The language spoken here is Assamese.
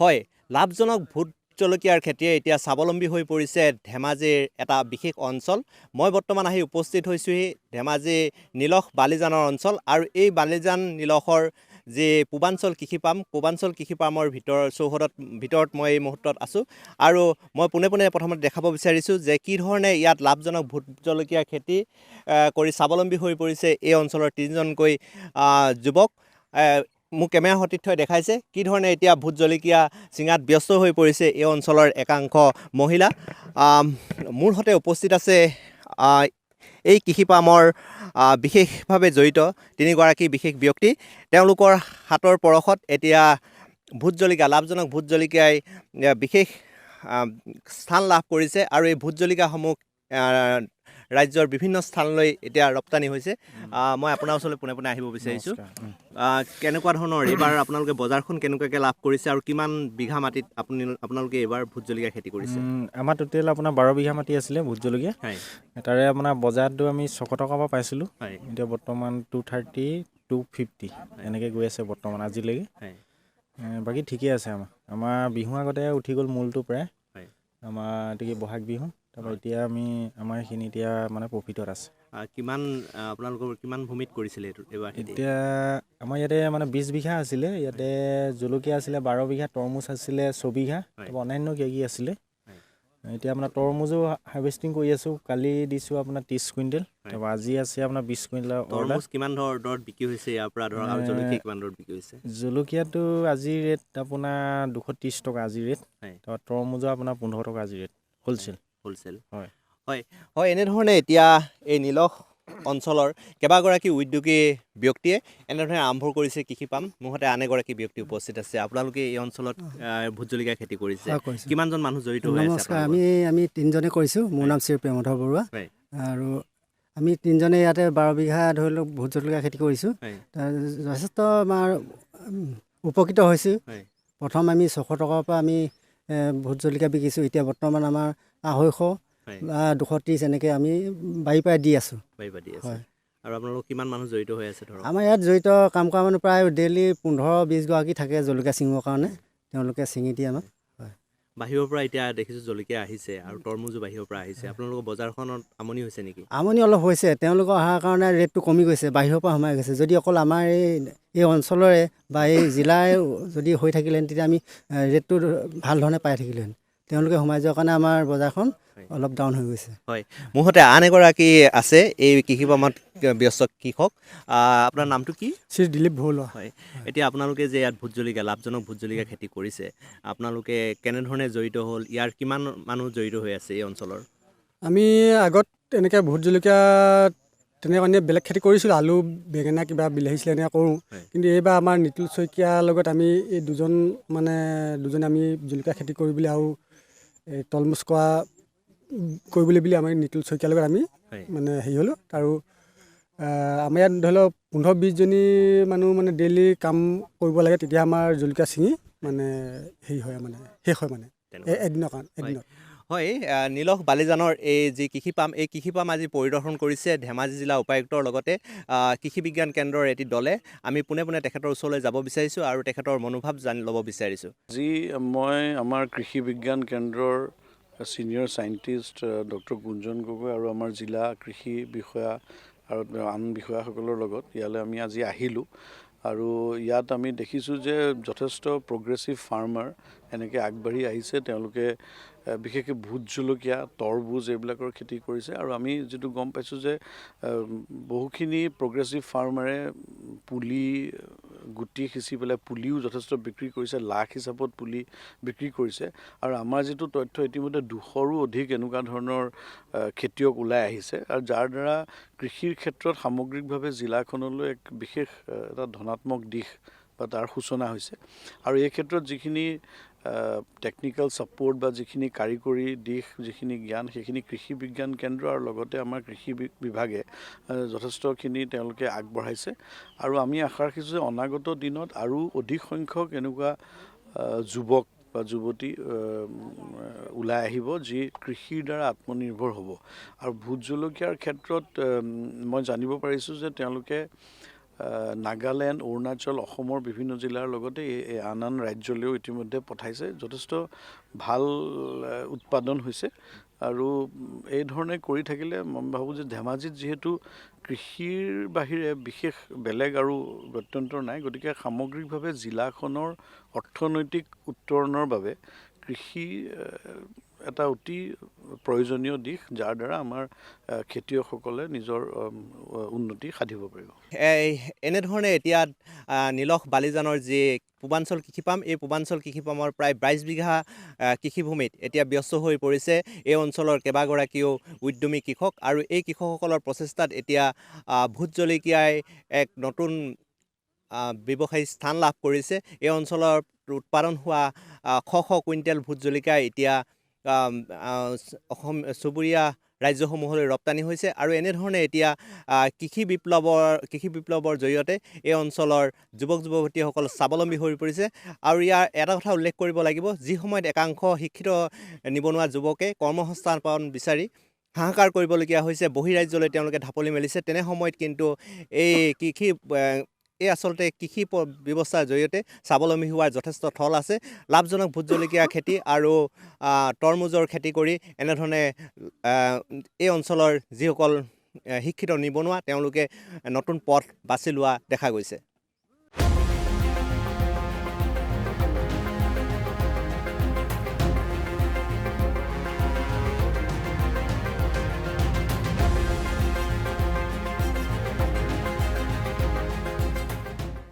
হয়, লাভজনক ভোট জলকীয়াৰ খেতিয়ে এতিয়া স্বাৱলম্বী হৈ পৰিছে ধেমাজিৰ এটা বিশেষ অঞ্চল। মই বৰ্তমান আহি উপস্থিত হৈছোঁহি ধেমাজি নিলখ বালিজানৰ অঞ্চল আৰু এই বালিজান নিলখৰ যি পূৰ্বাঞ্চল কৃষি পামৰ ভিতৰত মই এই মুহূৰ্তত আছোঁ আৰু মই পোনে প্ৰথমতে দেখাব বিচাৰিছোঁ যে কি ধৰণে ইয়াত লাভজনক ভোট জলকীয়াৰ খেতি কৰি স্বাৱলম্বী হৈ পৰিছে এই অঞ্চলৰ তিনিজনকৈ যুৱক। মোক কেমেৰা সতীৰ্থই দেখাইছে কি ধৰণে এতিয়া ভোট জলকীয়া চিঙাত ব্যস্ত হৈ পৰিছে এই অঞ্চলৰ একাংশ মহিলা। মোৰ সৈতে উপস্থিত আছে এই কৃষি পামৰ বিশেষভাৱে জড়িত তিনিগৰাকী বিশেষ ব্যক্তি। তেওঁলোকৰ হাতৰ পৰশত এতিয়া লাভজনক ভোট জলকীয়াই বিশেষ স্থান লাভ কৰিছে আৰু এই ভোট জলকীয়াসমূহ ৰাজ্যৰ বিভিন্ন স্থানলৈ এতিয়া ৰপ্তানি হৈছে। মই আপোনাৰ ওচৰলৈ পোনে আহিব বিচাৰিছোঁ। কেনেকুৱা ধৰণৰ এইবাৰ আপোনালোকে বজাৰখন কেনেকুৱাকৈ লাভ কৰিছে আৰু কিমান বিঘা মাটিত আপোনালোকে এইবাৰ ভোট জলকীয়া খেতি কৰিছে? আমাৰ টোটেল আপোনাৰ 12 বিঘা মাটি আছিলে ভোট জলকীয়া। তাৰে আপোনাৰ বজাৰটো আমি 600 টকাৰ পৰা পাইছিলোঁ। এতিয়া বৰ্তমান 230, 250 এনেকৈ গৈ আছে বৰ্তমান আজিলৈকে। বাকী ঠিকে আছে। আমাৰ বিহু আগতে উঠি গ'ল মূলটো প্ৰায়। আমাৰ এতিকে বহাগ বিহু তাৰপৰা এতিয়া আমাৰ এইখিনি এতিয়া মানে প্ৰফিটত আছে। আপোনালোকৰ কিমান ভূমিত কৰিছিলে এইবাৰ? এতিয়া আমাৰ ইয়াতে মানে 20 বিঘা আছিলে। ইয়াতে জলকীয়া আছিলে 12 বিঘা, তৰমুজ আছিলে 6 বিঘা, তাৰপৰা অন্যান্য কি আছিলে। এতিয়া আপোনাৰ তৰমুজো হাৰ্ভেষ্টিং কৰি আছোঁ। কালি দিছোঁ আপোনাৰ 30 কুইণ্টেল, তাৰপৰা আজি আছে আপোনাৰ 20 কুইণ্টেল। তৰমুজ কিমান দৰত বিক্ৰী হৈছে ইয়াৰ পৰা ধৰক, আৰু জলকীয়া কিমান দৰত বিক্ৰী হৈছে? জলকীয়াটো আজিৰ ৰেট আপোনাৰ 230 টকা আজিৰ ৰেট। তাৰপৰা তৰমুজৰ আপোনাৰ 15 টকা আজিৰ ৰেট হ'লচেল। হয়, এনেধৰণে এতিয়া এই নিলখ অঞ্চলৰ কেইবাগৰাকী উদ্যোগী ব্যক্তিয়ে এনেধৰণে আৰম্ভ কৰিছে কৃষি পাম। মোৰ সৈতে আন এগৰাকী ব্যক্তি উপস্থিত আছে। আপোনালোকে এই অঞ্চলত ভোট জলকীয়া খেতি কৰিছে, কিমানজন মানুহ জড়িত হৈ আছে? নমস্কাৰ, আমি তিনিজনে কৰিছোঁ। মোৰ নাম শ্ৰী প্ৰেমধৰ বৰুৱা আৰু আমি তিনিজনে ইয়াতে 12 বিঘা ধৰি লওক ভোট জলকীয়া খেতি কৰিছোঁ। যথেষ্ট আমাৰ উপকৃত হৈছোঁ। প্ৰথম আমি 600 টকাৰ পৰা আমি ভোট জলকীয়া বিকিছোঁ। এতিয়া বৰ্তমান আমাৰ 250 বা 230 এনেকৈ আমি বাৰী পৰাই দি আছোঁ। আৰু আপোনালোক কিমান মানুহ জড়িত হৈ আছে? আমাৰ ইয়াত জড়িত কাম কৰা মানুহ প্ৰায় ডেইলি 15-20 গৰাকী থাকে জলকীয়া ছিঙিবৰ কাৰণে। তেওঁলোকে ছিঙি দিয়ে আমাক। বাহিৰৰ পৰা এতিয়া দেখিছোঁ জলকীয়া আহিছে আৰু তৰমুজো বাহিৰৰ পৰা আহিছে। আপোনালোকৰ বজাৰখনত আমনি হৈছে নেকি? আমনি অলপ হৈছে। তেওঁলোকৰ অহাৰ কাৰণে ৰেটটো কমি গৈছে, বাহিৰৰ পৰা সোমাই গৈছে। যদি অকল আমাৰ এই অঞ্চলৰে বা এই জিলাৰ যদি হৈ থাকিলেহেঁতেন তেতিয়া আমি ৰেটটো ভাল ধৰণে পাই থাকিলোহেঁতেন। তেওঁলোকে সোমাই যোৱাৰ কাৰণে আমাৰ বজাৰখন অলপ ডাউন হৈ গৈছে। মোৰ সৈতে আন এগৰাকী আছে এই কৃষি পামত ব্যস্ত কৃষক। আপোনাৰ নামটো কি? শ্ৰী দিলীপ ভৰুৱা। এতিয়া আপোনালোকে যে ইয়াত লাভজনক ভোট জলকীয়া খেতি কৰিছে, আপোনালোকে কেনেধৰণে জড়িত হ'ল? ইয়াৰ কিমান মানুহ জড়িত হৈ আছে এই অঞ্চলৰ? আমি আগত এনেকৈ ভোট জলকীয়া তেনেকৈ বেলেগ খেতি কৰিছিলোঁ, আলু, বেঙেনা, কিবা বিলাহী চিলাহী এনেকৈ কৰোঁ। কিন্তু এইবাৰ আমাৰ নিতুল শইকীয়াৰ লগত আমি এই দুজনে আমি জলকীয়া খেতি কৰি বুলি আৰু এই তৰমুজ কৰিবলৈ বুলি আমি নিতুল শইকীয়াৰ লগত আমি মানে হেৰি হ'লোঁ। আৰু আমাৰ ইয়াত ধৰি লওক 15-20 জনী মানুহ মানে ডেইলি কাম কৰিব লাগে, তেতিয়া আমাৰ জলকীয়া ছিঙি মানে হেৰি হয়, মানে শেষ হয় মানে এদিনত। হয়, নিলখ বালিজানৰ এই যি কৃষি পাম, এই কৃষি পাম আজি পৰিদৰ্শন কৰিছে ধেমাজি জিলা উপায়ুক্তৰ লগতে কৃষি বিজ্ঞান কেন্দ্ৰৰ এটি দলে। আমি পোনে তেখেতৰ ওচৰলৈ যাব বিচাৰিছোঁ আৰু তেখেতৰ মনোভাৱ ল'ব বিচাৰিছোঁ। আজি মই আমাৰ কৃষি বিজ্ঞান কেন্দ্ৰৰ ছিনিয়ৰ চাইণ্টিষ্ট ডক্টৰ গুঞ্জন গগৈ আৰু আমাৰ জিলা কৃষি বিষয়া আৰু আন বিষয়াসকলৰ লগত ইয়ালৈ আমি আজি আহিলোঁ। আৰু ইয়াত আমি দেখিছোঁ যে যথেষ্ট প্ৰগ্ৰেছিভ ফাৰ্মাৰ এনেকৈ আগবাঢ়ি আহিছে। তেওঁলোকে বিশেষকৈ ভোট জলকীয়া, তৰমুজ এইবিলাকৰ খেতি কৰিছে। আৰু আমি যিটো গম পাইছোঁ যে বহুখিনি প্ৰগ্ৰেছিভ ফাৰ্মাৰে গুটি সিঁচি পেলাই পুলিও যথেষ্ট বিক্ৰী কৰিছে, লাখ হিচাপত পুলি বিক্ৰী কৰিছে। আৰু আমাৰ যিটো তথ্য ইতিমধ্যে 200ৰো অধিক এনেকুৱা ধৰণৰ খেতিয়ক ওলাই আহিছে, আৰু যাৰ দ্বাৰা কৃষিৰ ক্ষেত্ৰত সামগ্ৰিকভাৱে জিলাখনলৈ এক বিশেষ এটা ধনাত্মক দিশ বা তাৰ সূচনা হৈছে। আৰু এই ক্ষেত্ৰত যিখিনি টেকনিকেল ছাপোৰ্ট বা যিখিনি কাৰিকৰী দিশ, যিখিনি জ্ঞান, সেইখিনি কৃষি বিজ্ঞান কেন্দ্ৰ আৰু লগতে আমাৰ কৃষি বিভাগে যথেষ্টখিনি তেওঁলোকে আগবঢ়াইছে। আৰু আমি আশা ৰাখিছোঁ যে অনাগত দিনত আৰু অধিক সংখ্যক এনেকুৱা যুৱক বা যুৱতী ওলাই আহিব যি কৃষিৰ দ্বাৰা আত্মনিৰ্ভৰ হ'ব। আৰু ভোট জলকীয়াৰ ক্ষেত্ৰত মই জানিব পাৰিছোঁ যে তেওঁলোকে নাগালেণ্ড, অৰুণাচল, অসমৰ বিভিন্ন জিলাৰ লগতে আন আন ৰাজ্যলৈও ইতিমধ্যে পঠাইছে। যথেষ্ট ভাল উৎপাদন হৈছে আৰু এই ধৰণে কৰি থাকিলে মই ভাবোঁ যে ধেমাজিত যিহেতু কৃষিৰ বাহিৰে বিশেষ বেলেগ আৰু গত্যন্তৰ নাই, গতিকে সামগ্ৰিকভাৱে জিলাখনৰ অৰ্থনৈতিক উত্তৰণৰ বাবে কৃষি এটা অতি প্ৰয়োজনীয় দিশ, যাৰ দ্বাৰা আমাৰ খেতিয়কসকলে নিজৰ উন্নতি সাধিব পাৰিব। এনেধৰণে এতিয়া নিলখ বালিজানৰ যি পূৰ্বাঞ্চল কৃষিপাম, এই পূৰ্বাঞ্চল কৃষিপামৰ প্ৰায় 22 বিঘা কৃষিভূমিত এতিয়া ব্যস্ত হৈ পৰিছে এই অঞ্চলৰ কেইবাগৰাকীও উদ্যমী কৃষক, আৰু এই কৃষকসকলৰ প্ৰচেষ্টাত এতিয়া ভোট জলকীয়াই এক নতুন ব্যৱসায়ী স্থান লাভ কৰিছে। এই অঞ্চলৰ উৎপাদন হোৱা শ কুইণ্টেল ভোট জলকীয়া এতিয়া অসম চুবুৰীয়া ৰাজ্যসমূহলৈ ৰপ্তানি হৈছে, আৰু এনেধৰণে এতিয়া কৃষি বিপ্লৱৰ জৰিয়তে এই অঞ্চলৰ যুৱক যুৱতীসকল স্বাৱলম্বী হৈ পৰিছে। আৰু ইয়াৰ এটা কথা উল্লেখ কৰিব লাগিব, যি সময়ত একাংশ শিক্ষিত নিবনুৱা যুৱকে কৰ্মসংস্থাপন বিচাৰি হাহাকাৰ কৰিবলগীয়া হৈছে, বহিৰাজ্যলৈ তেওঁলোকে ঢাপলি মেলিছে, তেনে সময়ত কিন্তু এই আচলতে কৃষি ব্যৱস্থাৰ জৰিয়তে স্বাৱলম্বী হোৱাৰ যথেষ্ট থল আছে। লাভজনক ভোট জলকীয়া খেতি আৰু তৰমুজৰ খেতি কৰি এনেধৰণে এই অঞ্চলৰ যিসকল শিক্ষিত নিবনুৱা তেওঁলোকে নতুন পথ বাছি লোৱা দেখা গৈছে।